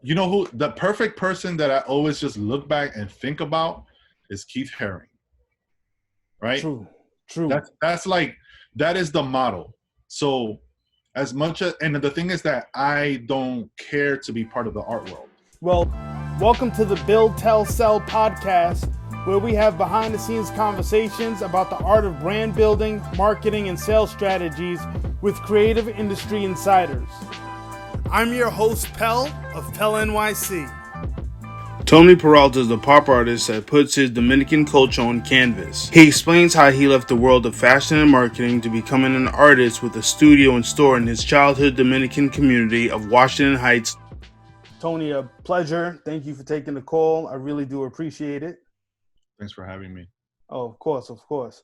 You know who the perfect person that I always just look back and think about is Keith Haring, right? True, true. That's like that is the model. So as much as, and the thing is that I don't care to be part of the art world. Well, welcome to the Build, Tell, Sell podcast, where we have behind the scenes conversations about the art of brand building, marketing, and sales strategies with creative industry insiders. I'm your host, Pel of PELNYC. Tony Peralta is the pop artist that puts his Dominican culture on canvas. He explains how he left the world of fashion and marketing to becoming an artist with a studio and store in his childhood Dominican community of Washington Heights. Tony, a pleasure. Thank you for taking the call. I really do appreciate it. Thanks for having me. Oh, of course, of course.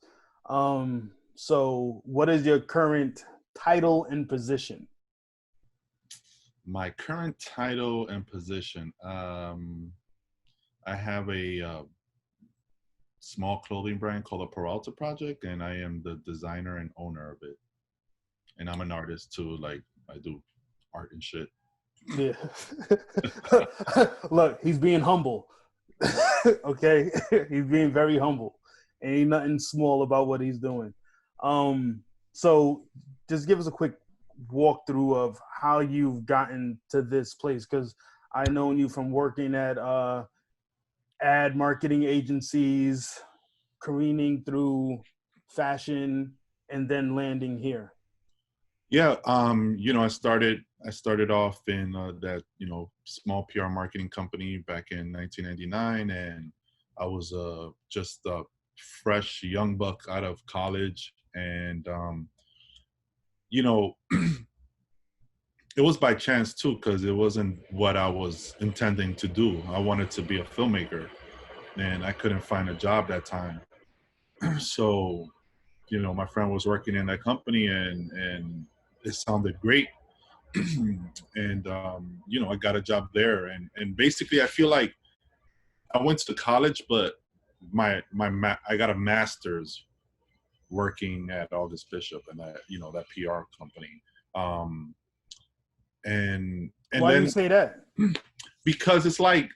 So what is your current title and position? My current title and position. I have a small clothing brand called the Peralta Project, and I am the designer and owner of it. And I'm an artist too. Like I do art and shit. Yeah. Look, he's being humble. Okay, he's being very humble. Ain't nothing small about what he's doing. So just give us a quick walkthrough of how you've gotten to this place, because I known you from working at ad marketing agencies, careening through fashion, and then landing here. Yeah, I started off in that small PR marketing company back in 1999, and I was just a fresh young buck out of college, and it was by chance too, because it wasn't what I was intending to do. I wanted to be a filmmaker, and I couldn't find a job that time. So, my friend was working in that company, and it sounded great. And I got a job there, and basically I feel like I went to college, but I got a master's working at August Bishop and that PR company. And Why do then you say that? because it's like,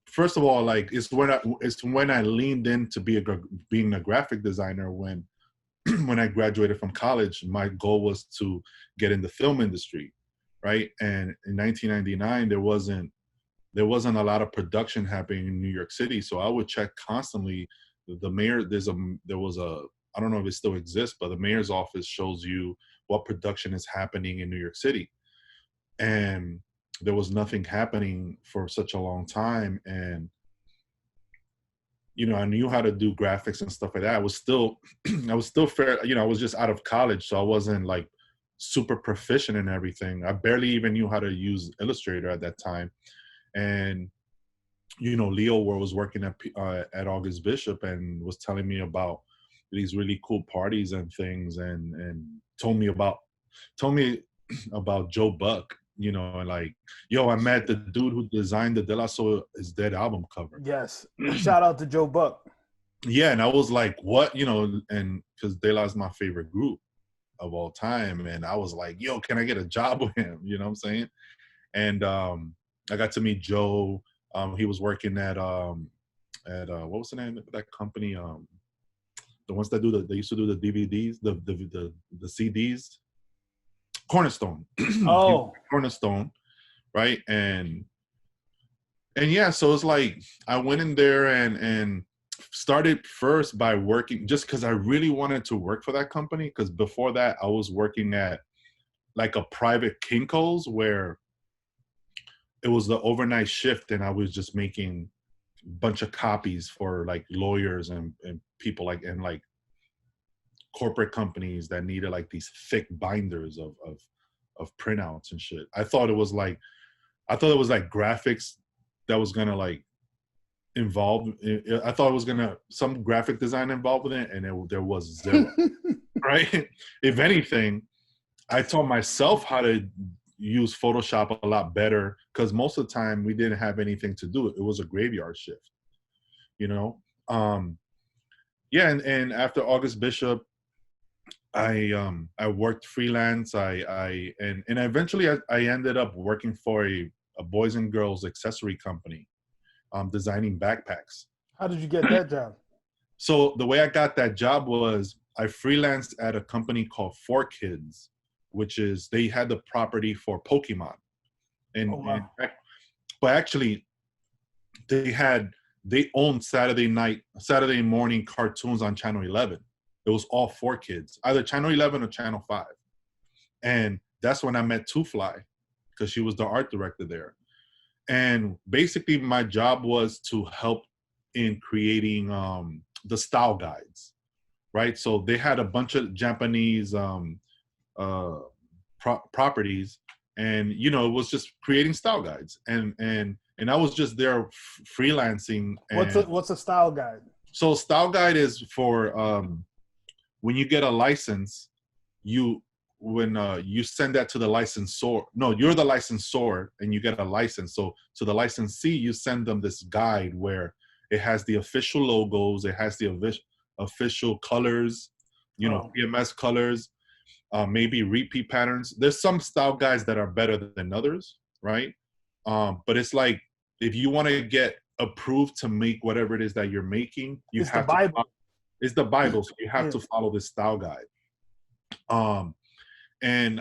first of all, like it's when I leaned into being a graphic designer. When when I graduated from college, my goal was to get in the film industry, right? And in 1999, there wasn't a lot of production happening in New York City, so I would check constantly. The mayor, there was a, I don't know if it still exists, but the mayor's office shows you what production is happening in New York City, and there was nothing happening for such a long time. And I knew how to do graphics and stuff like that. I was still fair. I was just out of college, so I wasn't like super proficient in everything. I barely even knew how to use Illustrator at that time. And Leo was working at August Bishop and was telling me about these really cool parties and things, and told me about Joe Buck. And like, yo, I met the dude who designed the De La Soul Is Dead album cover. Yes. Shout out to Joe Buck. Yeah, and I was like, what? And because De La is my favorite group of all time, and I was like, yo, can I get a job with him? You know what I'm saying? And I got to meet Joe. He was working at what was the name of that company? The ones that they used to do the DVDs, the CDs. Cornerstone. Oh, Cornerstone, right? And yeah, so it's like I went in there and started first by working, just because I really wanted to work for that company. Because before that, I was working at like a private Kinko's where it was the overnight shift, and I was just making a bunch of copies for like lawyers and people like corporate companies that needed like these thick binders of printouts and shit. I thought it was like graphics that was gonna like involve. I thought it was gonna some graphic design involved with it, and there was zero. Right? If anything, I taught myself how to use Photoshop a lot better, because most of the time we didn't have anything to do. It was a graveyard shift, Yeah, and after August Bishop, I worked freelance. And eventually I ended up working for a boys and girls accessory company, designing backpacks. How did you get that job? So the way I got that job was I freelanced at a company called 4Kids, which is they had the property for Pokemon, Oh and wow. but actually they owned Saturday morning cartoons on Channel 11. It was all 4Kids, either Channel 11 or Channel 5, and that's when I met Two Fly because she was the art director there. And basically, my job was to help in creating the style guides, right? So they had a bunch of Japanese uh, properties, and it was just creating style guides, and I was just there freelancing. And What's a style guide? so style guide is for when you get a license, you when you send that to the licensor. No, you're the licensor, and you get a license. So to the licensee, you send them this guide where it has the official logos, it has the official colors, Oh. PMS colors, maybe repeat patterns. There's some style guides that are better than others, right? But it's like if you want to get approved to make whatever it is that you're making, you It's the have to. Bible. It's the Bible, so you have Yeah. to follow this style guide. And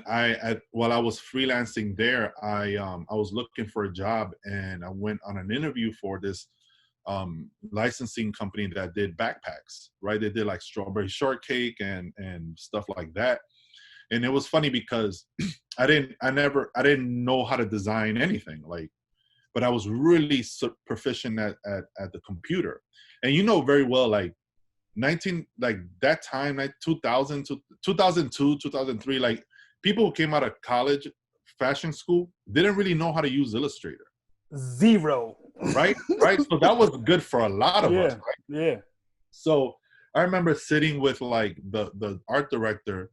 while I was freelancing there, I was looking for a job, and I went on an interview for this licensing company that did backpacks, right? They did like strawberry shortcake and stuff like that. And it was funny because I didn't know how to design anything, like, but I was really proficient at the computer. And very well, like that time, like 2000 to 2002, 2003, like people who came out of college fashion school didn't really know how to use Illustrator. Zero. Right. So that was good for a lot of us, right? Yeah. So I remember sitting with like the art director,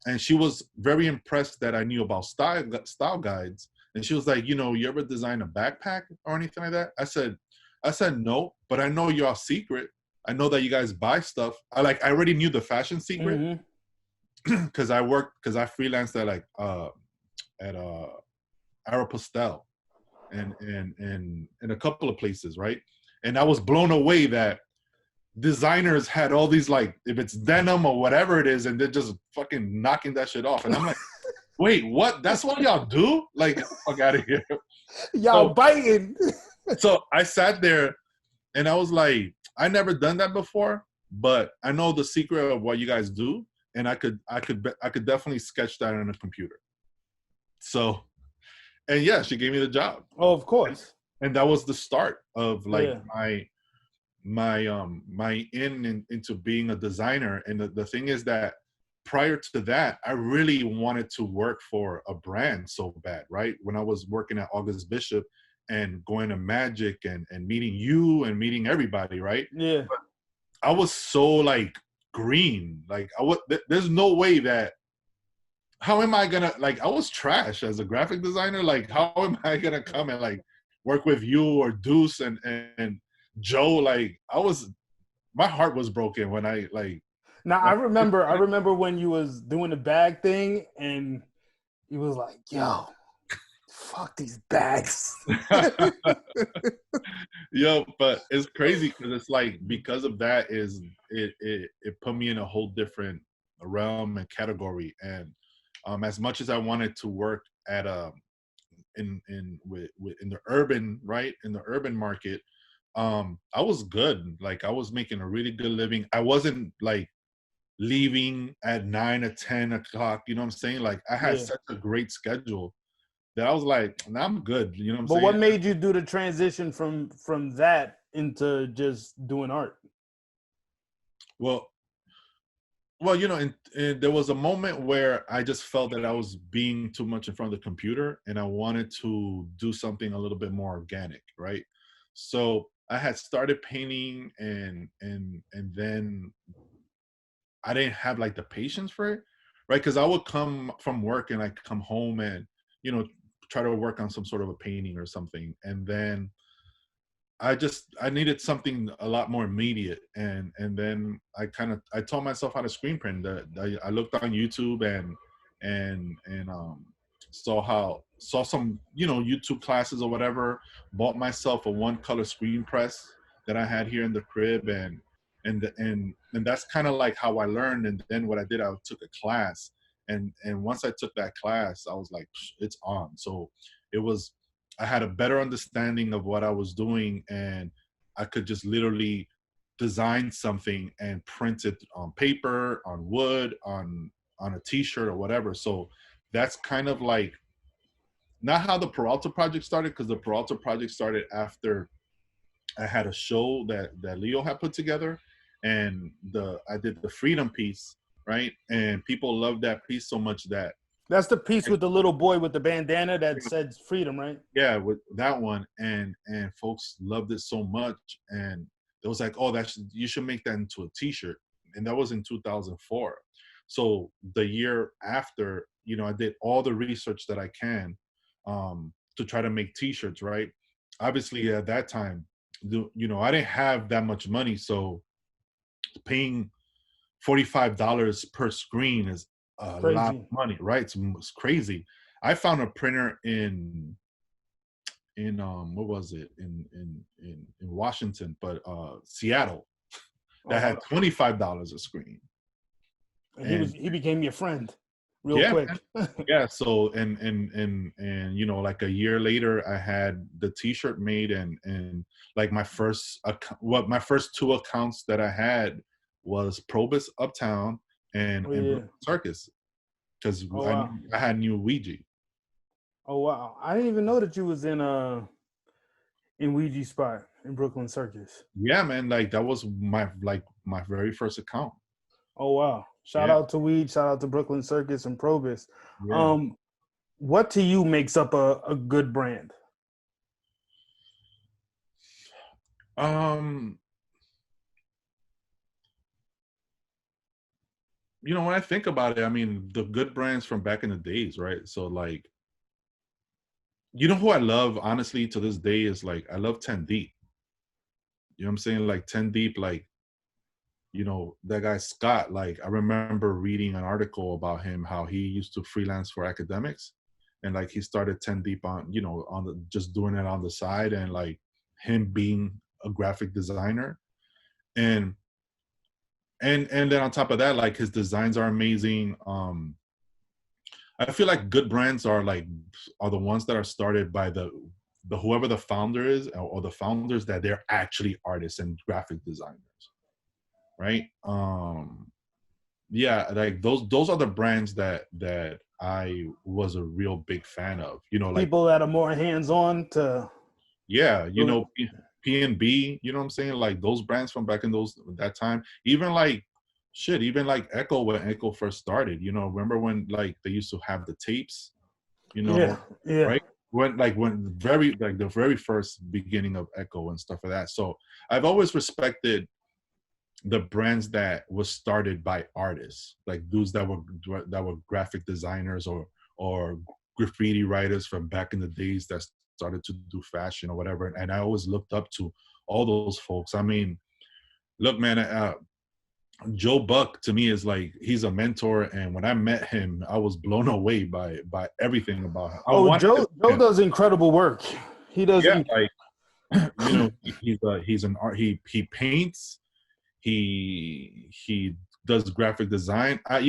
and she was very impressed that I knew about style guides. And she was like, you ever design a backpack or anything like that? I said no, but I know your secret. I know that you guys buy stuff. I already knew the fashion secret because I freelanced at Aeropostale and in a couple of places, right? And I was blown away that designers had all these, like, if it's denim or whatever it is, and they're just fucking knocking that shit off. And I'm like, wait, what? That's what y'all do? Like, get the fuck out of here. Y'all biting. So I sat there and I was like, I never done that before, but I know the secret of what you guys do, and I could definitely sketch that on a computer. So, and yeah, she gave me the job. Oh, of course. And that was the start of like Yeah. my into being a designer. And the thing is that prior to that, I really wanted to work for a brand so bad, right? When I was working at August Bishop and going to Magic and meeting you and meeting everybody, right? Yeah. But I was so like green. Like there's no way that, how am I gonna, like, I was trash as a graphic designer. Like, how am I gonna come and like work with you or Deuce and Joe? Like, my heart was broken when I like. Now I remember when you was doing the bag thing and you was like, yo, fuck these bags. Yo, but it's crazy because it's like, because of that, it put me in a whole different realm and category. And as much as I wanted to work at in the urban, right, in the urban market, I was good. Like, I was making a really good living. I wasn't like leaving at 9 or 10 o'clock, you know what I'm saying? Like, I had such a great schedule that I was like, nah, I'm good, you know what I'm saying? But what made you do the transition from that into just doing art? Well, and there was a moment where I just felt that I was being too much in front of the computer, and I wanted to do something a little bit more organic, right? So I had started painting, and then I didn't have like the patience for it, right? Because I would come from work and I come home and try to work on some sort of a painting or something, and then I needed something a lot more immediate, and then I taught myself how to screen print. I looked on YouTube and saw some YouTube classes or whatever. Bought myself a one color screen press that I had here in the crib, and that's kind of like how I learned. And then what I did, I took a class, and once I took that class, I was like, it's on. So it was, I had a better understanding of what I was doing, and I could just literally design something and print it on paper, on wood, on a t-shirt or whatever. So that's kind of like not how the Peralta project started, because the Peralta project started after I had a show that Leo had put together, and I did the freedom piece, right? And people loved that piece so much that That's the piece with the little boy with the bandana that said freedom, right? yeah, with that one, and folks loved it so much, and it was like, oh, you should make that into a t-shirt. And that was in 2004. So the year after, I did all the research that I can to try to make t-shirts, right? Obviously at that time, I didn't have that much money, so paying $45 per screen is a lot of money, right? It's crazy. I found a printer in what was it, in Washington, but Seattle, that had $25 a screen. And he became your friend real quick. Yeah. So and like a year later, I had the t-shirt made, and like my first two accounts that I had was Probus Uptown and Brooklyn Circus, because I had New Ouija. Oh wow! I didn't even know that you was in Ouija spot in Brooklyn Circus. Yeah, man. Like that was my very first account. Oh wow! Shout out to Weed. Shout out to Brooklyn Circus and Probus. Yeah. What to you makes up a good brand? When I think about it, I mean, the good brands from back in the days, right? So like, who I love, honestly, to this day is like, I love 10 Deep. You know what I'm saying? Like 10 Deep, like, that guy Scott, like I remember reading an article about him, how he used to freelance for academics, and like he started 10 Deep on, just doing it on the side, and like him being a graphic designer. And then on top of that, like his designs are amazing. I feel like good brands are the ones that are started by the whoever the founder is, or the founders that they're actually artists and graphic designers, right? Yeah, like those are the brands that I was a real big fan of. Like people that are more hands-on to. Yeah, P&B, you know what I'm saying? Like those brands from back in that time, even like Echo, when Echo first started, remember when like they used to have the tapes, Yeah. Right? When the very first beginning of Echo and stuff like that. So I've always respected the brands that was started by artists, like dudes that were graphic designers or graffiti writers from back in the days that started to do fashion or whatever. And I always looked up to all those folks. I mean, look, man, Joe Buck to me is like, he's a mentor. And when I met him, I was blown away by everything about him. Joe does incredible work. He does. Yeah, he's an art. He paints. He does graphic design. I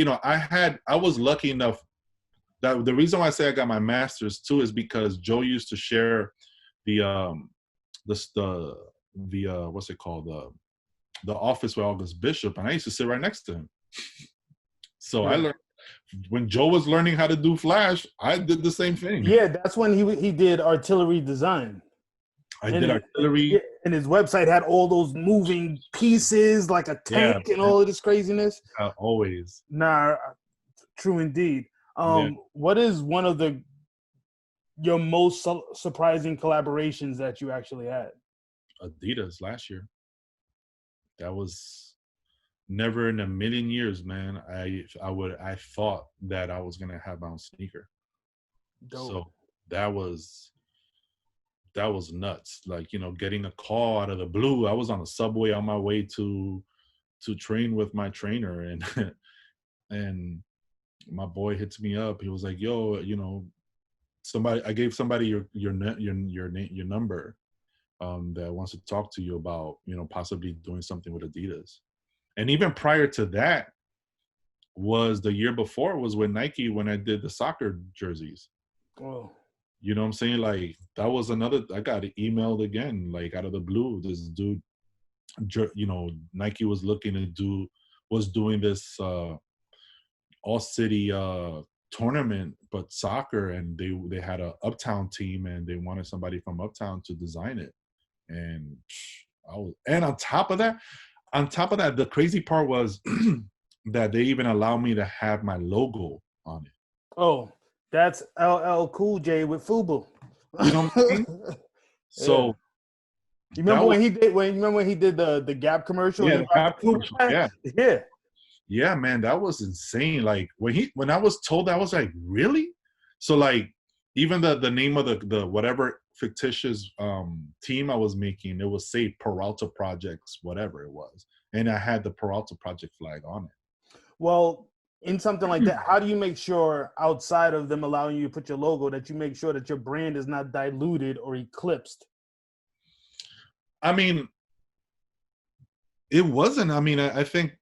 was lucky enough that the reason why I say I got my master's too is because Joe used to share the what's it called, the office with August Bishop, and I used to sit right next to him. So I learned when Joe was learning how to do Flash, I did the same thing. Yeah, that's when he did artillery design. I did artillery. And his website had all those moving pieces like a tank and all of this craziness. Always. Nah, true indeed. What is one of your most surprising collaborations that you actually had? Adidas last year. That was never in a million years, man. I thought that I was gonna have my own sneaker. Dope. So that was that was nuts. Like, you know, getting a call out of the blue. I was on the subway on my way to train with my trainer, and and my boy hits me up. He was like, "Yo, you know, I gave somebody your name, your number, that wants to talk to you about, you know, possibly doing something with Adidas." And even prior to that, was the year before, was with Nike when I did the soccer jerseys. Oh. You know what I'm saying? Like, that was another, I got emailed again, like out of the blue. This dude, you know, Nike was doing this all city tournament, but soccer, and they had a Uptown team, and they wanted somebody from Uptown to design it. And and on top of that, the crazy part was that they even allowed me to have my logo on it. Oh, that's LL Cool J with Fubu. You know what I'm saying? So yeah. You remember when he did the Gap commercial? Yeah, the Gap commercial. Yeah. Yeah. Yeah, man, that was insane. Like, when I was told that, I was like, really? So, like, even the name of the whatever fictitious team I was making, it was, say, Peralta Projects, whatever it was, and I had the Peralta Project flag on it. Well, in something like that, how do you make sure, outside of them allowing you to put your logo, that you make sure that your brand is not diluted or eclipsed? I mean, it wasn't. I mean, I think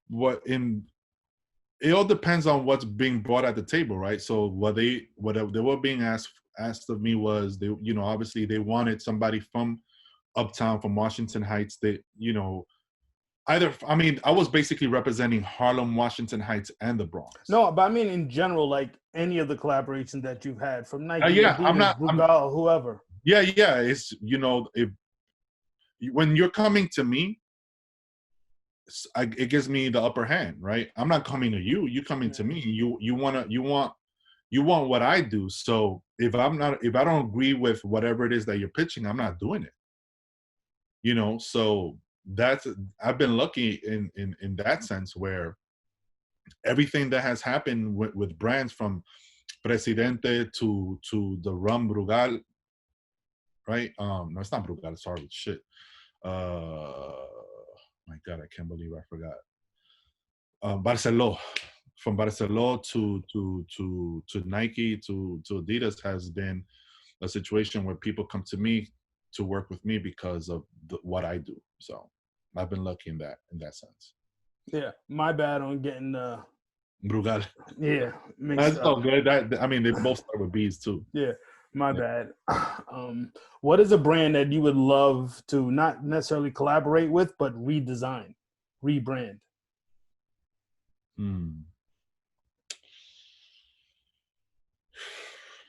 it all depends on what's being brought at the table, right? So what they were being asked of me was, they, you know, obviously they wanted somebody from Uptown, from Washington Heights. They, you know, I mean, I was basically representing Harlem, Washington Heights, and the Bronx. No, but I mean in general, like any of the collaborations that you've had from Nike, yeah, Adidas, Brugal, whoever. Yeah, it's, you know, when you're coming to me, it gives me the upper hand, right? I'm not coming to you. You coming to me. You want what I do. So if I don't agree with whatever it is that you're pitching, I'm not doing it. You know, so I've been lucky in that sense, where everything that has happened with brands, from Presidente to the rum Brugal, right? No, it's not Brugal. Sorry, shit. My God, I can't believe I forgot. Barceló, from Barceló to Nike to Adidas, has been a situation where people come to me to work with me because of what I do. So I've been lucky in that sense. Yeah, my bad on getting Brugal. Yeah, that's all good. I mean, they both start with B's too. Yeah, my bad. What is a brand that you would love to not necessarily collaborate with, but redesign, rebrand?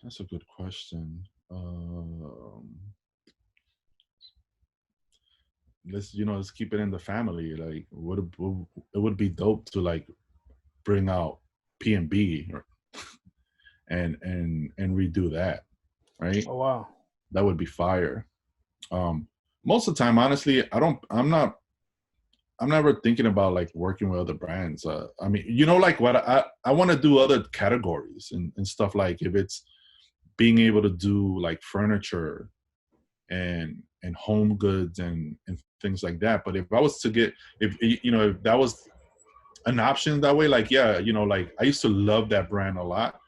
That's a good question. Let's keep it in the family. Like, it would be dope to, like, bring out P&B and redo that, right? Oh wow, that would be fire. Most of the time, honestly, I'm never thinking about, like, working with other brands. I mean, you know, like, what I want to do other categories and stuff, like if it's being able to do, like, furniture and home goods and things like that. But if I was to get, if that was an option that way, like, yeah, you know, like, I used to love that brand a lot,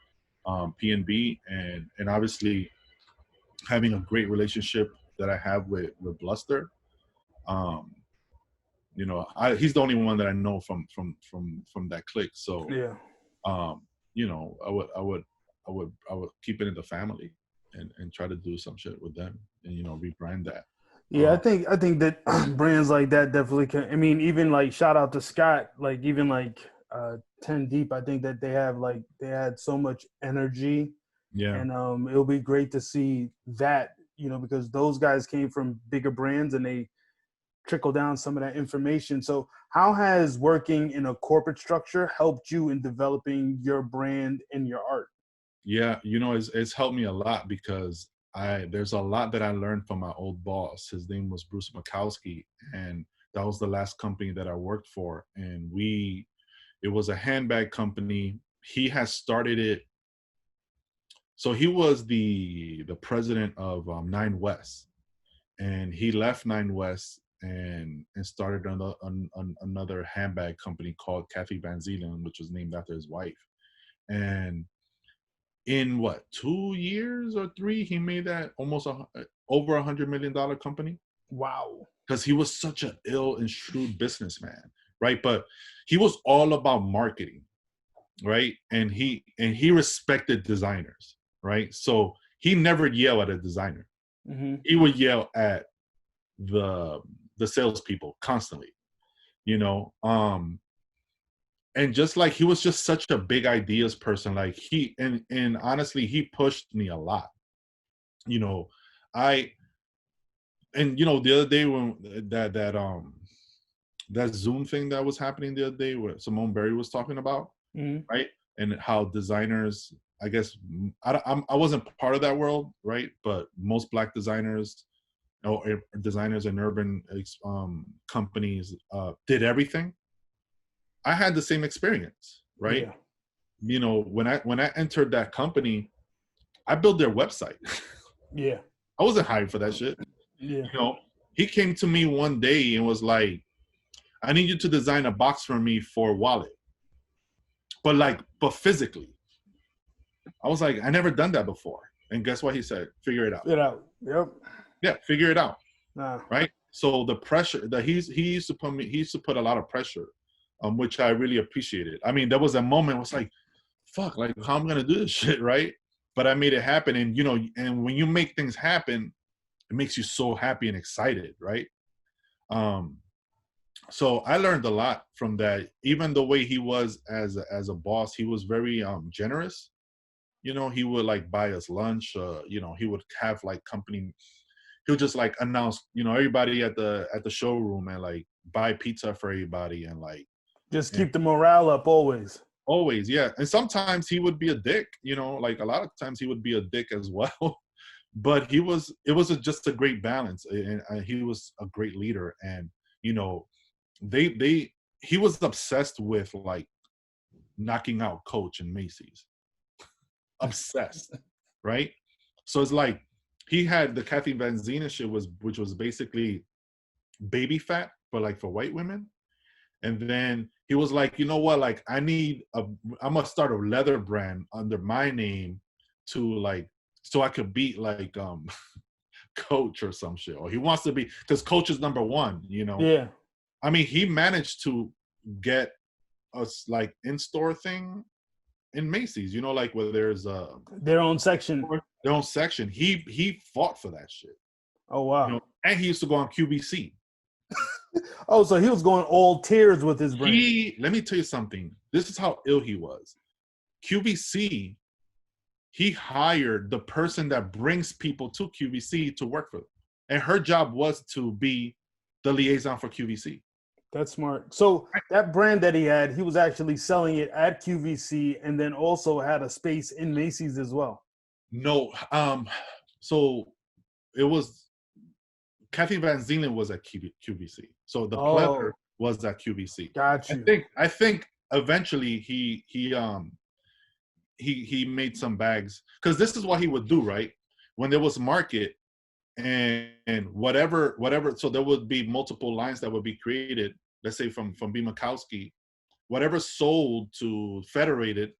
P&B, and obviously having a great relationship that I have with Bluster. You know, he's the only one that I know from that clique. So yeah, you know, I would keep it in the family and try to do some shit with them and, you know, rebrand that. Yeah, I think that brands like that definitely can. I mean, even like, shout out to Scott, like even like 10 Deep. I think that they had so much energy. Yeah. And it'll be great to see that, you know, because those guys came from bigger brands and they trickle down some of that information. So how has working in a corporate structure helped you in developing your brand and your art? Yeah, you know, it's helped me a lot, because there's a lot that I learned from my old boss. His name was Bruce Makowski, and that was the last company that I worked for. And it was a handbag company. He has started it. So he was the president of 9 West. and he left Nine West and started another handbag company called Kathy Van Zeelen, which was named after his wife. And in what, 2 years or three, he made that almost over $100 million company. Wow. Because he was such an ill and shrewd businessman, right? But he was all about marketing, right? And he respected designers, right? So he never yelled at a designer. Mm-hmm. He would yell at the salespeople constantly, you know. And just like he was just such a big ideas person, like he and honestly, he pushed me a lot. You know, the other day when that Zoom thing that was happening the other day, where Simone Berry was talking about, right, and how designers, I guess, I wasn't part of that world, right, but most Black designers, or designers in urban companies did everything. I had the same experience, right? Yeah. You know, when I entered that company, I built their website. Yeah. I wasn't hired for that shit. Yeah. You know, he came to me one day and was like, I need you to design a box for me for Wallet. But physically. I was like, I never done that before. And guess what he said? Figure it out. Get out. Yep. Yeah, figure it out. Nah. Right? So the pressure that he used to put a lot of pressure, which I really appreciated. I mean, there was a moment, it was like, fuck, like how I'm gonna do this shit, right? But I made it happen. And you know, and when you make things happen, it makes you so happy and excited, right? So I learned a lot from that. Even the way he was as a boss, he was very generous. You know, he would like buy us lunch. You know, he would have like company. He would just like announce, you know, everybody at the showroom and like buy pizza for everybody and like just keep the morale up always. Always, yeah. And sometimes he would be a dick. You know, like a lot of times he would be a dick as well. But it was just a great balance, and he was a great leader. And you know, he was obsessed with like knocking out Coach and Macy's. Obsessed, right? So it's like he had the Kathy Van Zeelen shit, which was basically baby fat, but like for white women. And then he was like, you know what? Like I'm gonna start a leather brand under my name to like, so I could beat like Coach or some shit. Or he wants to be, because Coach is number one, you know? Yeah. I mean, he managed to get us like in-store thing in Macy's, you know, like where there's their own section. Their own section. He fought for that shit. Oh wow. You know? And he used to go on QVC. Oh, so he was going all tiers with his brand. Let me tell you something. This is how ill he was. QVC, he hired the person that brings people to QVC to work for them. And her job was to be the liaison for QVC. That's smart. So that brand that he had, he was actually selling it at QVC and then also had a space in Macy's as well. No. So it was Kathy Van Zeelen was at QVC. So the pleather was at QVC. Got you. I think eventually he made some bags, because this is what he would do, right? When there was market and whatever, so there would be multiple lines that would be created. Let's say from B. Makowski, whatever sold to Federated,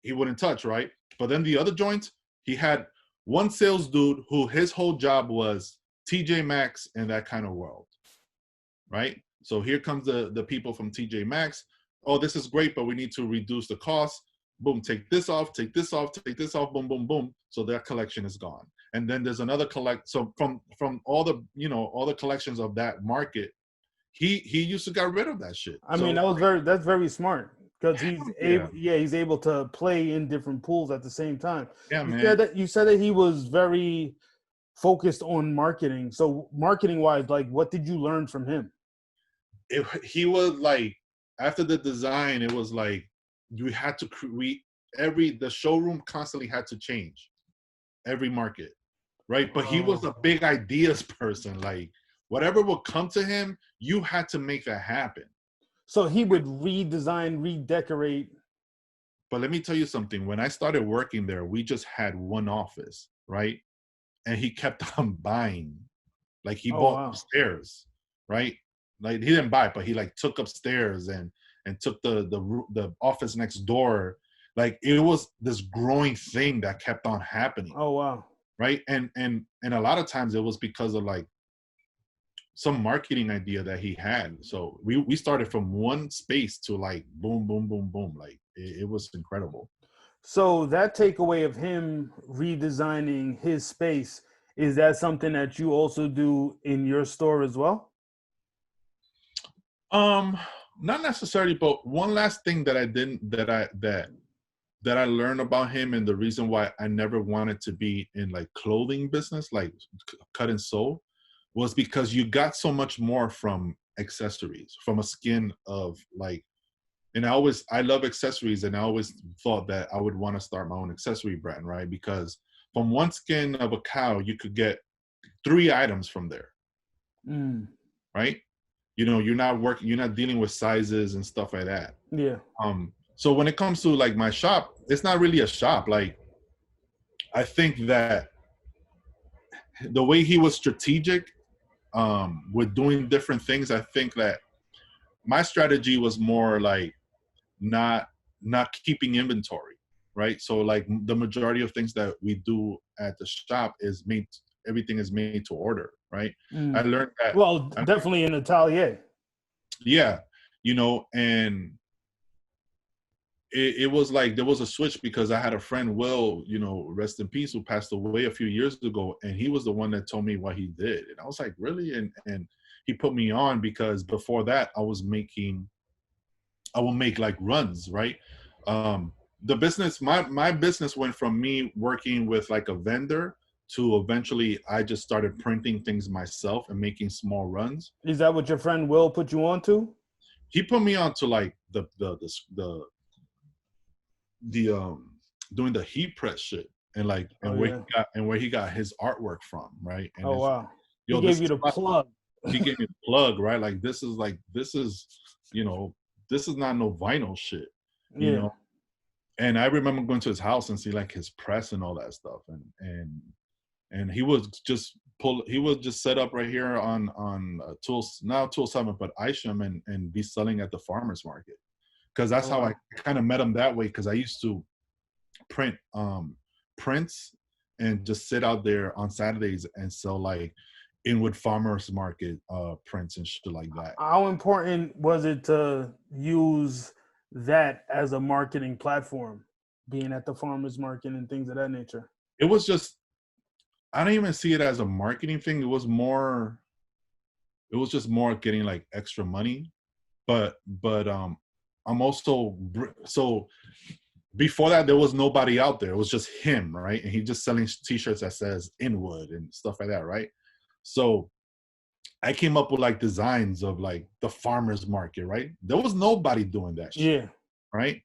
he wouldn't touch, right? But then the other joints, he had one sales dude who his whole job was TJ Maxx and that kind of world, right? So here comes the people from TJ Maxx. Oh, this is great, but we need to reduce the cost. Boom, take this off, take this off, take this off, boom, boom, boom. So that collection is gone. And then there's another so from all the, you know, all the collections of that market, he used to get rid of that shit. I mean, that's very smart, because he's able to play in different pools at the same time. Yeah, man. You said that he was very focused on marketing. So marketing wise, like what did you learn from him? He was like, after the design, it was like you had to create the showroom constantly had to change every market, right? But he was a big ideas person. Like whatever would come to him, you had to make that happen. So he would redesign, redecorate. But let me tell you something. When I started working there, we just had one office, right? And he kept on buying Like he Oh, bought wow. upstairs, right? Like he didn't buy it, but he like took upstairs and took the office next door. Like it was this growing thing that kept on happening, Oh, wow. right? And a lot of times it was because of like some marketing idea that he had. So we started from one space to like boom, boom, boom, boom. Like it was incredible. So that takeaway of him redesigning his space, is that something that you also do in your store as well? Um, Not necessarily, but one last thing that I didn't that I learned about him, and the reason why I never wanted to be in like clothing business, like cut and sew, was because you got so much more from accessories, from a skin of like, and I love accessories, and I always thought that I would want to start my own accessory brand, right? Because from one skin of a cow, you could get 3 items from there, Mm. right? You know, you're not dealing with sizes and stuff like that. Yeah. So when it comes to like my shop, it's not really a shop. Like I think that the way he was strategic with doing different things, I think that my strategy was more like not keeping inventory, right? So like the majority of things that we do at the shop is made, everything is made to order, right? I Mm. learned that. Well, definitely in Atelier. Yeah, you know, and it was like there was a switch because I had a friend, Will, you know, rest in peace, who passed away a few years ago, and he was the one that told me what he did, and I was like, really? And he put me on because before that I will make like runs, right? The business, my business went from me working with like a vendor to eventually I just started printing things myself and making small runs. Is that what your friend Will put you on to? He put me on to like the doing the heat press shit and like Oh, and yeah. where he got his artwork from, right? And Oh, it's wow. He yo, this gave you is the plug. he gave me the plug, right? Like this is you know, this is not no vinyl shit, you Yeah. know. And I remember going to his house and see like his press and all that stuff, and he was just he was just set up right here on tools, now tool 7, but Isham, and be selling at the farmers market, because that's Oh, how wow. I kind of met him that way, because I used to print prints and just sit out there on Saturdays and sell like Inwood Farmers Market prints and shit like that. How important was it to use that as a marketing platform, being at the farmers market and things of that nature? It was just, I don't even see it as a marketing thing. It was just more getting like extra money. But I'm also, so before that there was nobody out there. It was just him, right? And he just selling t-shirts that says Inwood and stuff like that, right? So I came up with like designs of like the farmers market, right? There was nobody doing that shit, Yeah. right?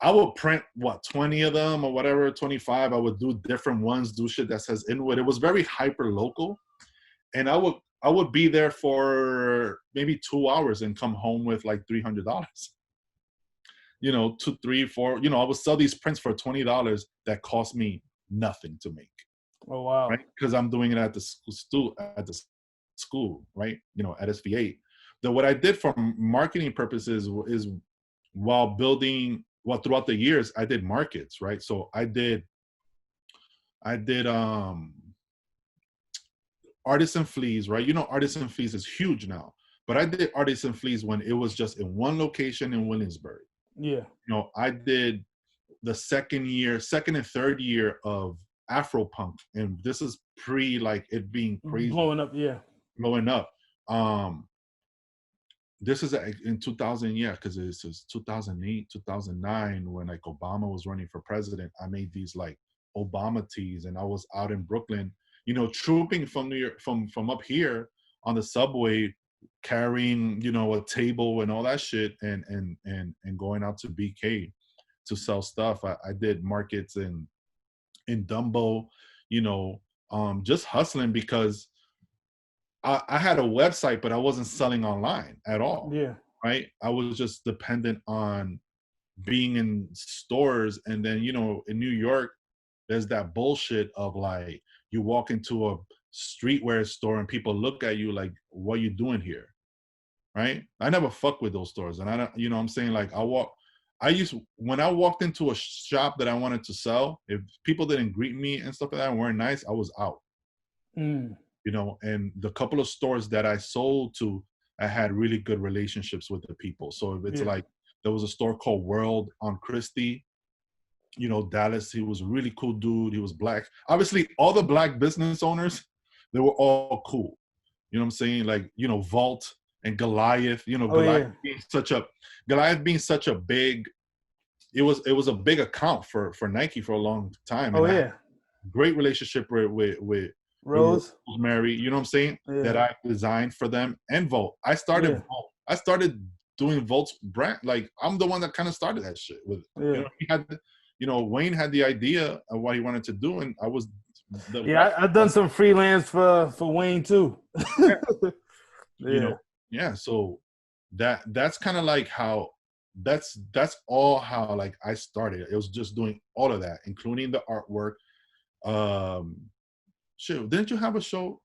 I would print what, 20 of them or whatever, 25. I would do different ones, do shit that says Inwood. It was very hyper local, and I would be there for maybe 2 hours and come home with like $300. You know, 2, 3, 4. You know, I would sell these prints for $20 that cost me nothing to make, Oh, wow. right? Because I'm doing it at the school, right? You know, at SVA. What I did for marketing purposes is while building, well, throughout the years, I did markets, right? So I did Artisan Fleas, right? You know, Artisan Fleas is huge now, but I did Artisan Fleas when it was just in one location in Williamsburg. Yeah. You know, I did the second and third year of Afro Punk, and this is pre like it being crazy, Blowing up. Yeah. blowing up. This is in 2000, yeah, because this is 2008, 2009 when like Obama was running for president. I made these like Obama tees, and I was out in Brooklyn, you know, trooping from New York, from up here on the subway, carrying, you know, a table and all that shit, and going out to BK to sell stuff. I did markets in Dumbo, you know, just hustling because I had a website, but I wasn't selling online at all, Yeah. right? I was just dependent on being in stores. And then, you know, in New York, there's that bullshit of like, you walk into streetwear store and people look at you like, what you doing here? Right? I never fuck with those stores. And I don't, you know what I'm saying? Like when I walked into a shop that I wanted to sell, if people didn't greet me and stuff like that and weren't nice, I was out. You know, and the couple of stores that I sold to, I had really good relationships with the people. So if it's like, there was a store called World on Christie, you know, Dallas. He was a really cool dude. He was black. Obviously, all the black business owners, they were all cool. You know what I'm saying? Like, you know, Vault and Goliath, you know, Goliath being such a big, it was a big account for Nike for a long time. And I had a great relationship with Rosemary, you know what I'm saying? That I designed for them, and Volt. I started Volt. I started doing Volt's brand. Like, I'm the one that kind of started that shit with it. You know, Wayne had the idea of what he wanted to do, and I was I've done some freelance for Wayne too. You know, so that's kind of like how that's all how like I started. It was just doing all of that, including the artwork. Shit, didn't you have a show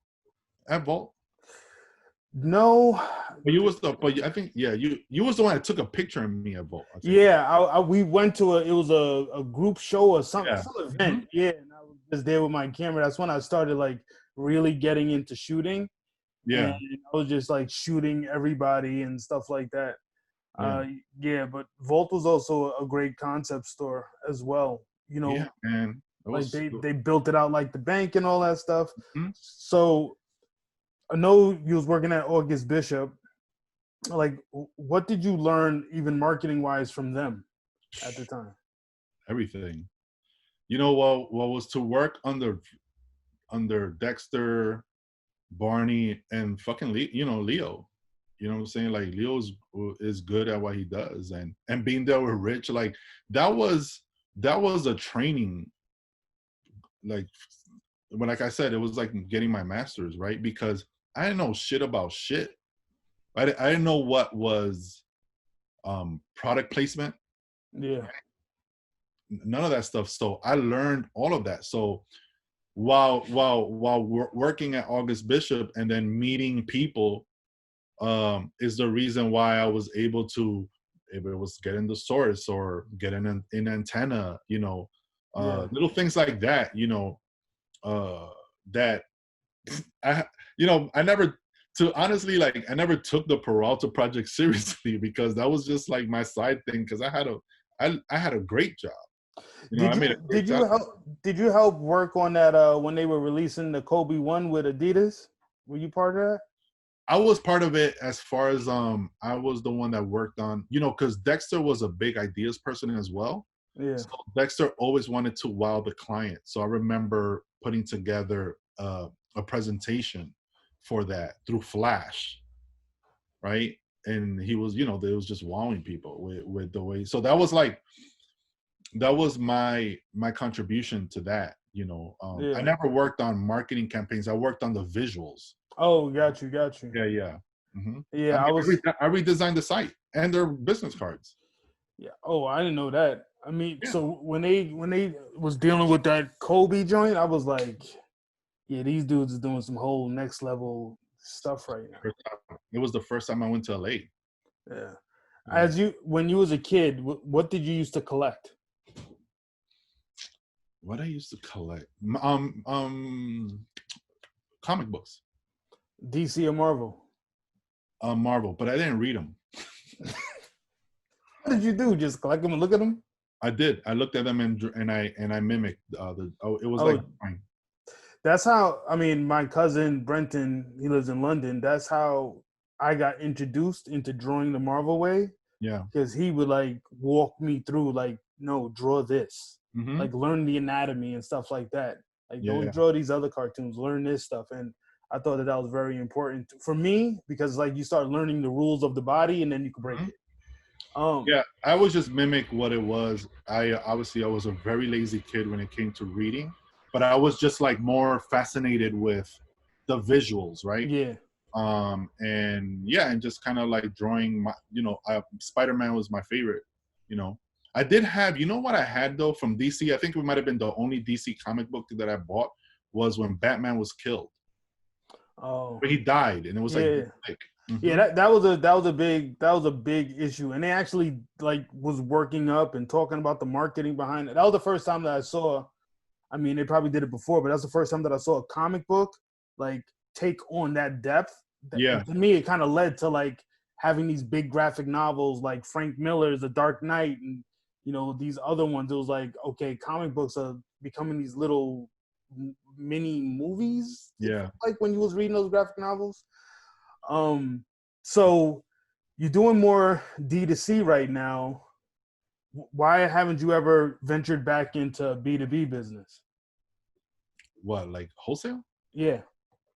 at Vault? No, but I think you was the one that took a picture of me at Vault. We went to it was a group show or some event. And I was just there with my camera. That's when I started like really getting into shooting. And I was just like shooting everybody and stuff like that. But Vault was also a great concept store as well. You know, like they built it out like the bank and all that stuff. So I know you was working at August Bishop. Like, what did you learn, even marketing wise, from them at the time? Everything. You know, what was to work under Dexter, Barney, and fucking Leo. You know what I'm saying? Like, Leo is good at what he does, and being there with Rich, like that was a training. Like I said, it was like getting my master's, right? Because I didn't know shit about shit. I didn't know what was product placement. None of that stuff. So I learned all of that. So while working at August Bishop and then meeting people is the reason why I was able to, if it was getting the source or getting an antenna, you know, little things like that, you know, that I never took the Peralta project seriously because that was just like my side thing, because I had a great job. Did you help work on that when they were releasing the Kobe 1 with Adidas? Were you part of that? I was part of it as far as I was the one that worked on, you know, because Dexter was a big ideas person as well. So Dexter always wanted to wow the client. So I remember putting together a presentation for that through Flash, right? And he was, you know, it was just wowing people with the way. So that was my contribution to that, you know. I never worked on marketing campaigns. I worked on the visuals. Oh, got you. Yeah. Mm-hmm. I redesigned the site and their business cards. Yeah. Oh, I didn't know that. I mean, so when they was dealing with that Kobe joint, I was like, yeah, these dudes are doing some whole next level stuff right now. It was the first time I went to LA. Yeah. When you was a kid, what did you used to collect? What I used to collect, comic books. DC or Marvel? Marvel, but I didn't read them. What did you do? Just collect them and look at them? I did. I looked at them and I mimicked it was like fine. That's how, I mean, my cousin Brenton, he lives in London. That's how I got introduced into drawing the Marvel way. Yeah. Because he would like walk me through, like, no, draw this. Mm-hmm. Like, learn the anatomy and stuff like that. Like, don't draw these other cartoons. Learn this stuff. And I thought that was very important for me because, like, you start learning the rules of the body and then you can break it. I was just mimic what it was. I was a very lazy kid when it came to reading, but I was just like more fascinated with the visuals, right? Yeah. And just kind of like drawing my, you know, Spider-Man was my favorite, you know. I did have, you know what I had though from DC? I think it might have been the only DC comic book that I bought was when Batman was killed. Oh, but he died, and it was yeah. like Yeah, that was a big issue, and they actually like was working up and talking about the marketing behind it. That was the first time that I saw. I mean, they probably did it before, but that's the first time that I saw a comic book like take on that depth. Yeah. To me, it kind of led to like having these big graphic novels like Frank Miller's The Dark Knight, and these other ones. It was like, okay, comic books are becoming these little mini movies. Yeah. Like when you was reading those graphic novels. So you're doing more D2C right now. Why haven't you ever ventured back into B2B business? What, like wholesale? Yeah.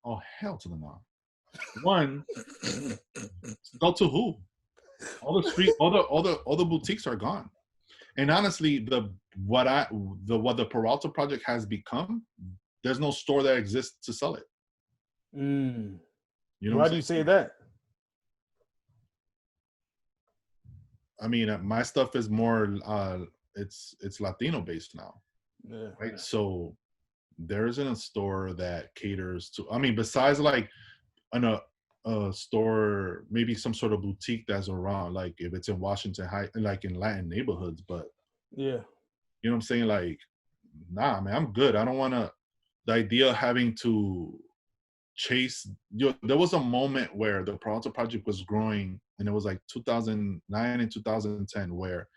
Oh, hell to the no. One, go to who? All the boutiques are gone. And honestly, what the Peralta project has become, there's no store that exists to sell it. You know, why do you say that? I mean, my stuff is more it's Latino based now. Yeah. Right. So there isn't a store that caters to, I mean, besides like a store, maybe some sort of boutique that's around, like if it's in Washington High, like in Latin neighborhoods, but yeah, you know what I'm saying? Like, nah, man, I'm good. I don't want to, the idea of having to chase, there was a moment where the Peralta project was growing, and it was like 2009 and 2010, where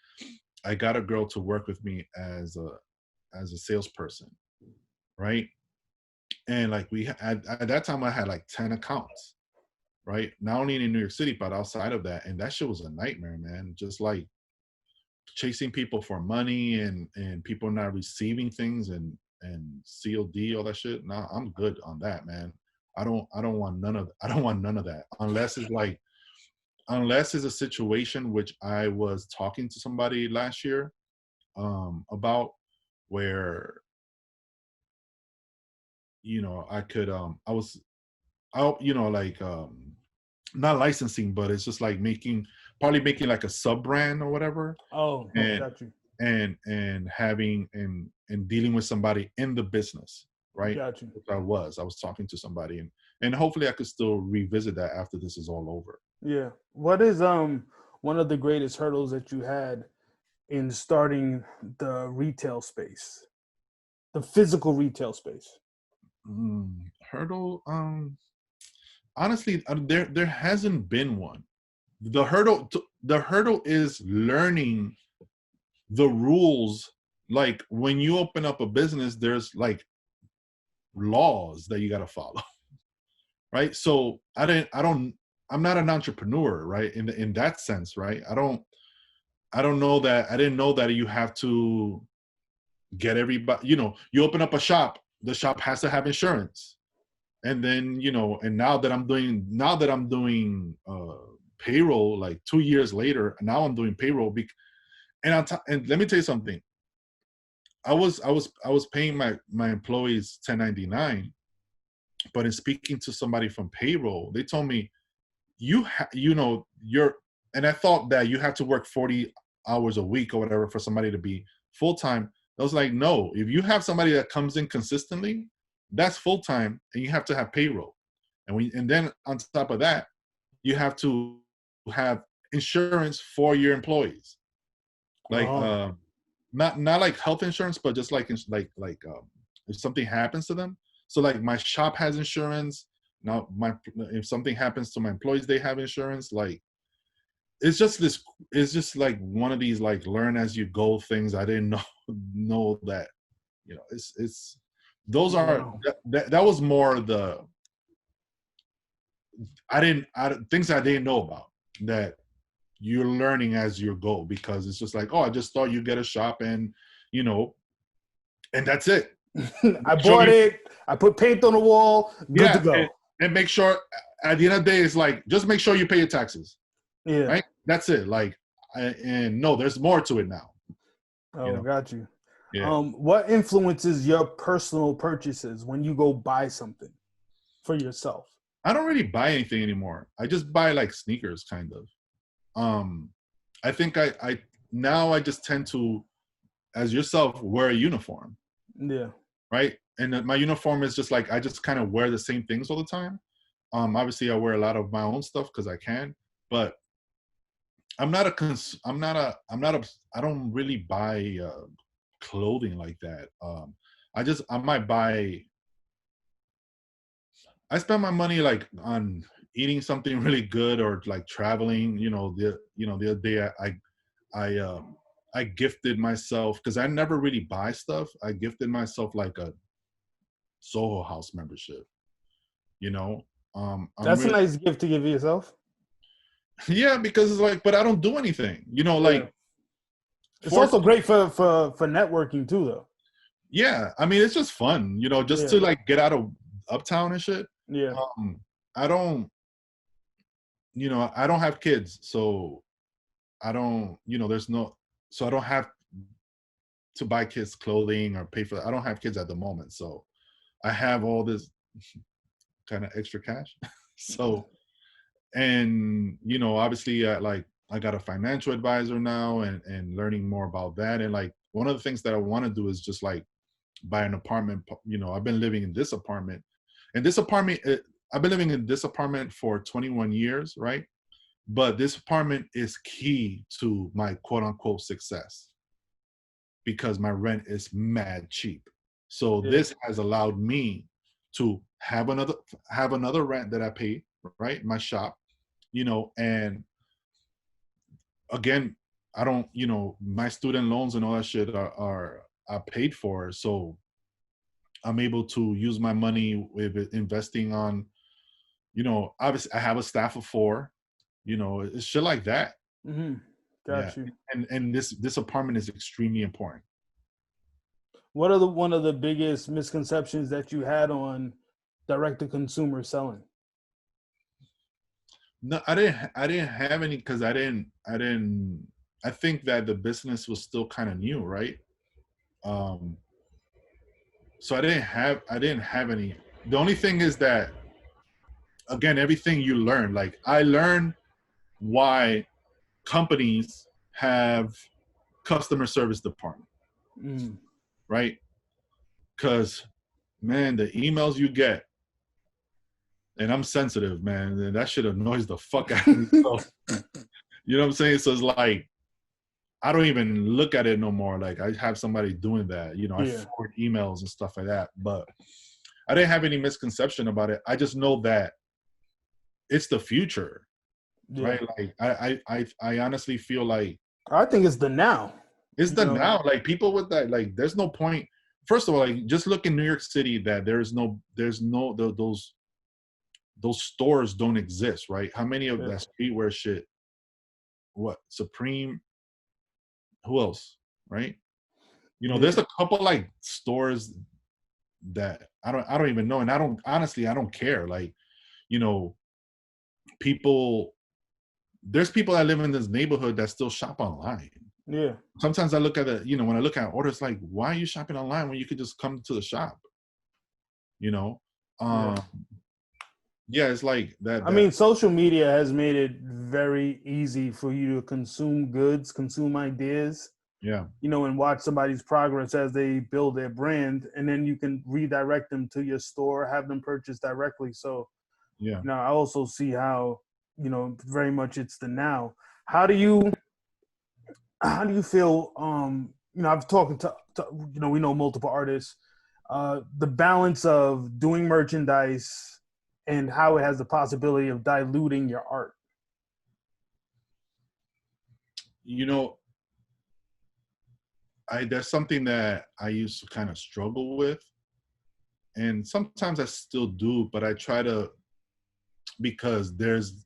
I got a girl to work with me as a salesperson, right? And like at that time I had like 10 accounts, right? Not only in New York City, but outside of that. And that shit was a nightmare, man. Just like chasing people for money and people not receiving things and COD, all that shit. Nah, I'm good on that, man. I don't want none of that. Unless it's a situation which I was talking to somebody last year about, where I could not licensing, but it's just like probably making like a sub brand or whatever. Oh, got you. And having and dealing with somebody in the business, right? Got you. I was talking to somebody, and hopefully I could still revisit that after this is all over. Yeah. What is one of the greatest hurdles that you had in starting the retail space, the physical retail space? Hurdle, honestly, there hasn't been one. The hurdle is learning the rules. Like when you open up a business, there's like laws that you got to follow, right? So I'm not an entrepreneur, right? In that sense, right? I don't know that. I didn't know that you have to get everybody. You open up a shop, the shop has to have insurance, and then and now that I'm doing payroll, like 2 years later, now I'm doing payroll. And let me tell you something. I was paying my employees 1099, but in speaking to somebody from payroll, they told me and I thought that you have to work 40 hours a week or whatever for somebody to be full time. I was like, no, if you have somebody that comes in consistently, that's full time, and you have to have payroll, and then on top of that, you have to have insurance for your employees, like not like health insurance, but just like if something happens to them. So like my shop has insurance. Now if something happens to my employees, they have insurance. Like it's just like one of these like learn as you go things. I didn't know that, it's those are that was more the things I didn't know about, that you're learning as you go, because it's just like, I just thought you get a shop and and that's it. I bought it, I put paint on the wall, good to go. And make sure at the end of the day, it's like, just make sure you pay your taxes. Yeah. Right? That's it. Like, and no, there's more to it now. Got you. Yeah. What influences your personal purchases when you go buy something for yourself? I don't really buy anything anymore. I just buy like sneakers, kind of. I think I just tend to, as yourself, wear a uniform. Yeah. Right. And my uniform is just like, I just kind of wear the same things all the time. Obviously I wear a lot of my own stuff because I can, but I'm not a I don't really buy clothing like that. I might buy, I spend my money like on eating something really good or like traveling. The other day I I gifted myself, because I never really buy stuff. I gifted myself like a Soho House membership. You know, I'm That's a really nice gift to give yourself. yeah, because it's like, but I don't do anything. Yeah. It's also great for networking too, though. Yeah, I mean, it's just fun, just to like get out of uptown and shit. Yeah. I don't, I don't have kids, so I don't, so I don't have to buy kids clothing or pay for. I don't have kids at the moment, so I have all this kind of extra cash. So, and obviously, I got a financial advisor now, and learning more about that, and like one of the things that I want to do is just like buy an apartment. I've been living in this apartment, I've been living in this apartment for 21 years, right? But this apartment is key to my quote unquote success because my rent is mad cheap. So this has allowed me to have another rent that I pay, right? My shop, and again, I don't, my student loans and all that shit are paid for. So I'm able to use my money with investing on, obviously I have a staff of 4, it's shit like that. Mm-hmm. Got you. And this apartment is extremely important. What are one of the biggest misconceptions that you had on direct to consumer selling? No, I didn't have any, because I think that the business was still kind of new, right? So I didn't have any. The only thing is that, again, everything you learn, like I learned why companies have customer service department, right? Because, man, the emails you get, and I'm sensitive, man, and that shit annoys the fuck out of me. So, you know what I'm saying? So it's like, I don't even look at it no more. Like I have somebody doing that, I forward emails and stuff like that. But I didn't have any misconception about it. I just know that it's the future, right? Like I honestly feel like, I think it's the now. It's the now. Like people with that, like there's no point. First of all, like just look in New York City that there's no those stores don't exist, right? How many of that streetwear shit? What, Supreme? Who else, right? There's a couple like stores that I don't even know, and I don't care. Like, there's people that live in this neighborhood that still shop online. Yeah. Sometimes I look at it, when I look at orders, like, why are you shopping online when you could just come to the shop? It's like that. I mean, social media has made it very easy for you to consume goods, consume ideas. Yeah. And watch somebody's progress as they build their brand, and then you can redirect them to your store, have them purchase directly. So, I also see how, very much it's the now. How do you feel? I've talked to we know multiple artists. The balance of doing merchandise and how it has the possibility of diluting your art. There's something that I used to kind of struggle with, and sometimes I still do, but I try to, because there's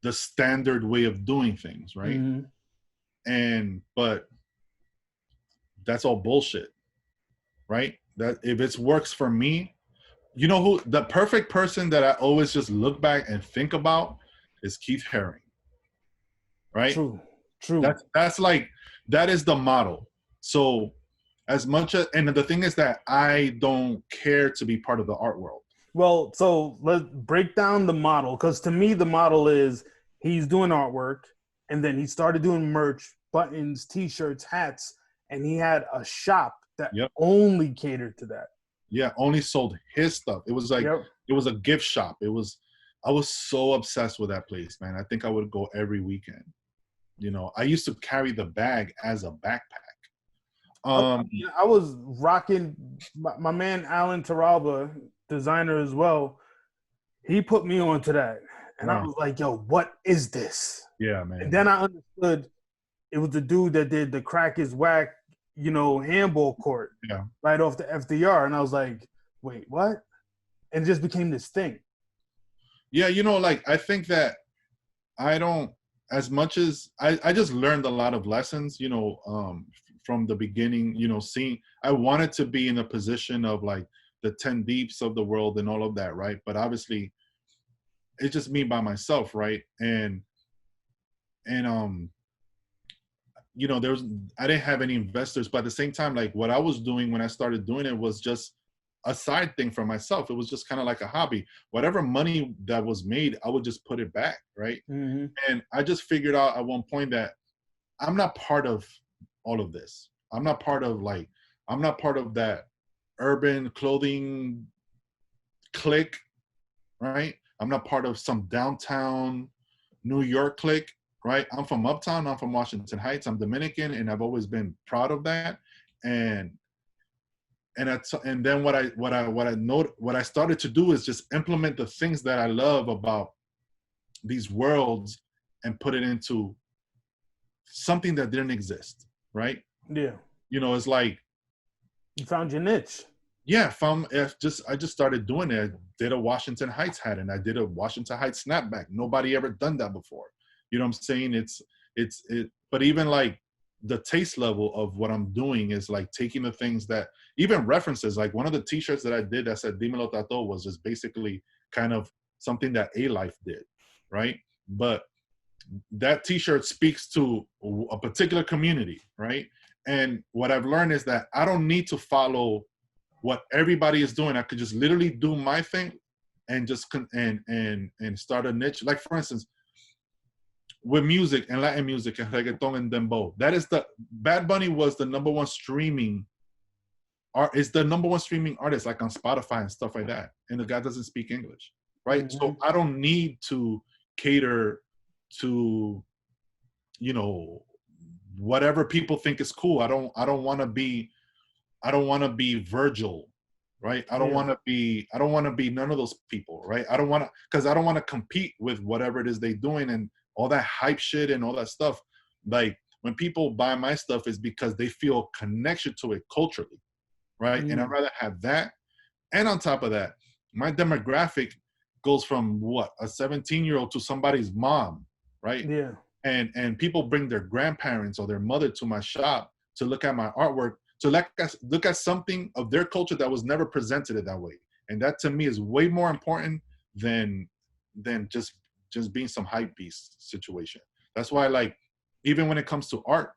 the standard way of doing things, right? But that's all bullshit, right? That if it works for me, who the perfect person that I always just look back and think about is Keith Haring, right? True. That's like, that is the model. So as much as, and the thing is that I don't care to be part of the art world. Well, so let's break down the model, because to me the model is he's doing artwork, and then he started doing merch, buttons, t-shirts, hats, and he had a shop that only catered to that. Yeah, only sold his stuff. It was like it was a gift shop. It was I was so obsessed with that place, man. I think I would go every weekend. I used to carry the bag as a backpack. I was rocking my man Alan Taralba, designer as well. He put me onto that, and I was like, "Yo, what is this?" Yeah, man. And then I understood it was the dude that did the Crack is Whack, handball court right off the FDR, and I was like, "Wait, what?" And it just became this thing. Yeah, I think that I don't, as much as I just learned a lot of lessons, from the beginning, seeing, I wanted to be in a position of like the 10 deeps of the world and all of that, right? But obviously it's just me by myself, right? And I didn't have any investors, but at the same time, like what I was doing when I started doing it was just a side thing for myself. It was just kind of like a hobby. Whatever money that was made, I would just put it back, right? Mm-hmm. And I just figured out at one point that I'm not part of all of this. I'm not part of that urban clothing clique, right? I'm not part of some downtown New York clique, right? I'm from Uptown. I'm from Washington Heights. I'm Dominican, and I've always been proud of that. And then what I started to do is just implement the things that I love about these worlds and put it into something that didn't exist, right? Yeah. It's like you found your niche. Yeah, I just started doing it. I did a Washington Heights hat and I did a Washington Heights snapback. Nobody ever done that before. You know what I'm saying? But even like the taste level of what I'm doing is like taking the things that, even references, like one of the t-shirts that I did that said Dímelo Tato was just basically kind of something that A-Life did, right? But that t-shirt speaks to a particular community, right? And what I've learned is that I don't need to follow what everybody is doing. I could just literally do my thing and just and start a niche. Like for instance, with music and Latin music and reggaeton and dembow, Bad Bunny was the number one streaming artist, like on Spotify and stuff like that. And the guy doesn't speak English, right? Mm-hmm. So I don't need to cater to, whatever people think is cool. I don't want to be Virgil, right? I don't want to be none of those people, right? Because I don't want to compete with whatever it is they're doing and all that hype shit and all that stuff. Like when people buy my stuff, is because they feel connection to it culturally, right? And I'd rather have that. And on top of that, my demographic goes from a 17-year-old to somebody's mom, right? Yeah. And people bring their grandparents or their mother to my shop to look at my artwork, to look at something of their culture that was never presented it that way. And that to me is way more important than just being some hype beast situation. That's why, like, even when it comes to art,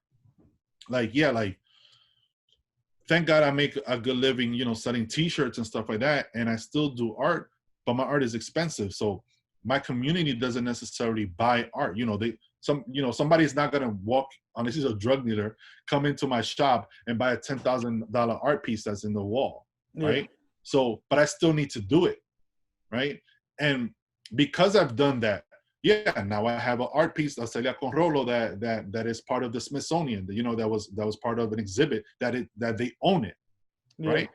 thank God I make a good living, selling t-shirts and stuff like that. And I still do art, but my art is expensive. So my community doesn't necessarily buy art. Somebody's not gonna walk, unless he's a drug dealer, come into my shop and buy a $10,000 art piece that's in the wall, right? So, but I still need to do it, right? And because I've done that, now I have an art piece, a Celia con Rolo, that is part of the Smithsonian. That was part of an exhibit that they own it, right?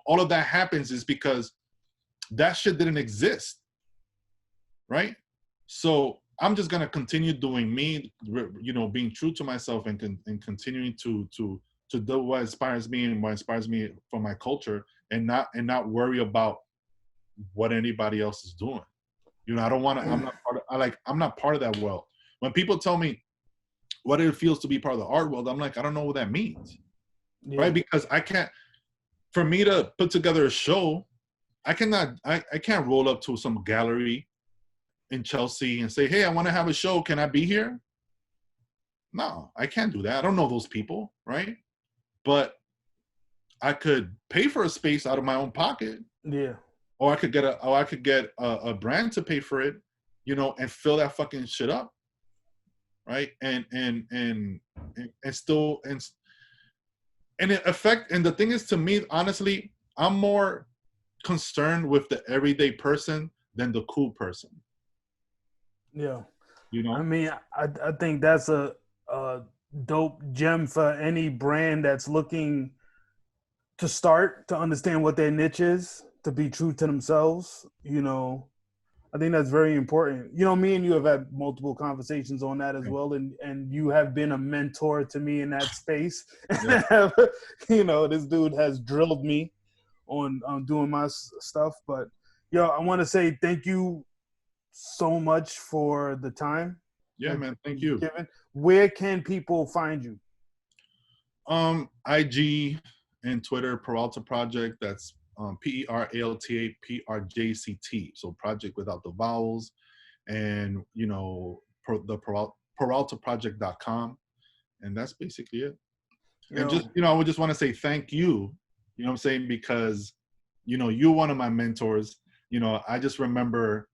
All of that happens is because that shit didn't exist, right? So I'm just gonna continue doing me, being true to myself and continuing to do what inspires me and what inspires me for my culture, and not worry about what anybody else is doing. I don't want to. I'm not part of that world. When people tell me what it feels to be part of the art world, I'm like, I don't know what that means, right? Because I can't. For me to put together a show, I can't roll up to some gallery in Chelsea and say, hey, I want to have a show. Can I be here? No, I can't do that. I don't know those people, right? But I could pay for a space out of my own pocket. Yeah. Or I could get a brand to pay for it, and fill that fucking shit up, right? And still and it affect. And the thing is, to me, honestly, I'm more concerned with the everyday person than the cool person. Yeah. You know? I mean, I think that's a dope gem for any brand that's looking to start, to understand what their niche is, to be true to themselves. You know, I think that's very important. You know, me and you have had multiple conversations on that as well, and you have been a mentor to me in that space. Yeah. You know, this dude has drilled me on doing my stuff. But yo, I want to say thank you so much for the time. Yeah, man. Thank you. Given. Where can people find you? IG and Twitter, Peralta Project. That's PERALTA PRJCT. So project without the vowels. And, you know, the PeraltaProject.com. And that's basically it. And just, you know, I would just want to say thank you. You know what I'm saying? Because, you know, you're one of my mentors. You know, I just remember,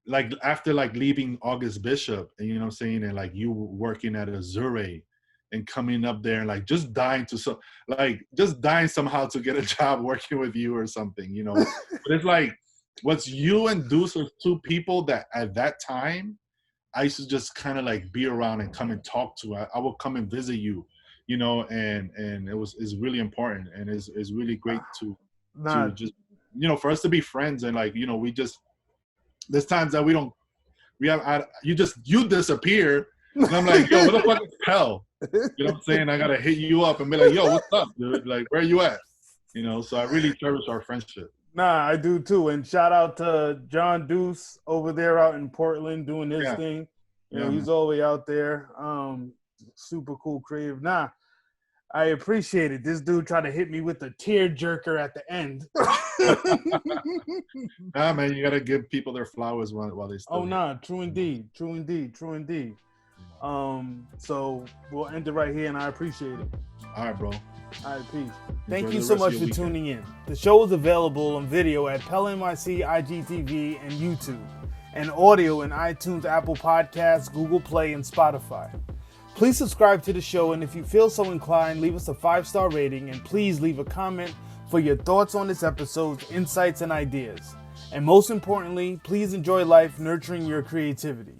like, after like leaving August Bishop, and you know what I'm saying, and like you working at Azure and coming up there and like just dying somehow to get a job working with you or something, you know. But it's like, what's you and Deuce are two people that at that time I used to just kind of like be around and come and talk to. I would come and visit you, you know, and it's really important, and it's really great to just, you know, for us to be friends. And like, you know, there's times that you disappear, and I'm like, yo, what the fuck is hell? You know what I'm saying? I gotta hit you up and be like, yo, what's up, dude? Like, where you at? You know, so I really cherish our friendship. Nah, I do too. And shout out to John Deuce over there out in Portland doing his thing. You know, he's all the way out there. Super cool, creative. Nah, I appreciate it. This dude tried to hit me with the tear jerker at the end. Nah, man, you gotta give people their flowers while they still. Oh, nah, true indeed. So we'll end it right here, and I appreciate it. All right, bro. All right, peace. Thank you so much for tuning in. The show is available on video at PELNYC, IGTV, and YouTube, and audio in iTunes, Apple Podcasts, Google Play, and Spotify. Please subscribe to the show, and if you feel so inclined, leave us a 5-star rating, and please leave a comment for your thoughts on this episode, insights, and ideas. And most importantly, please enjoy life, nurturing your creativity.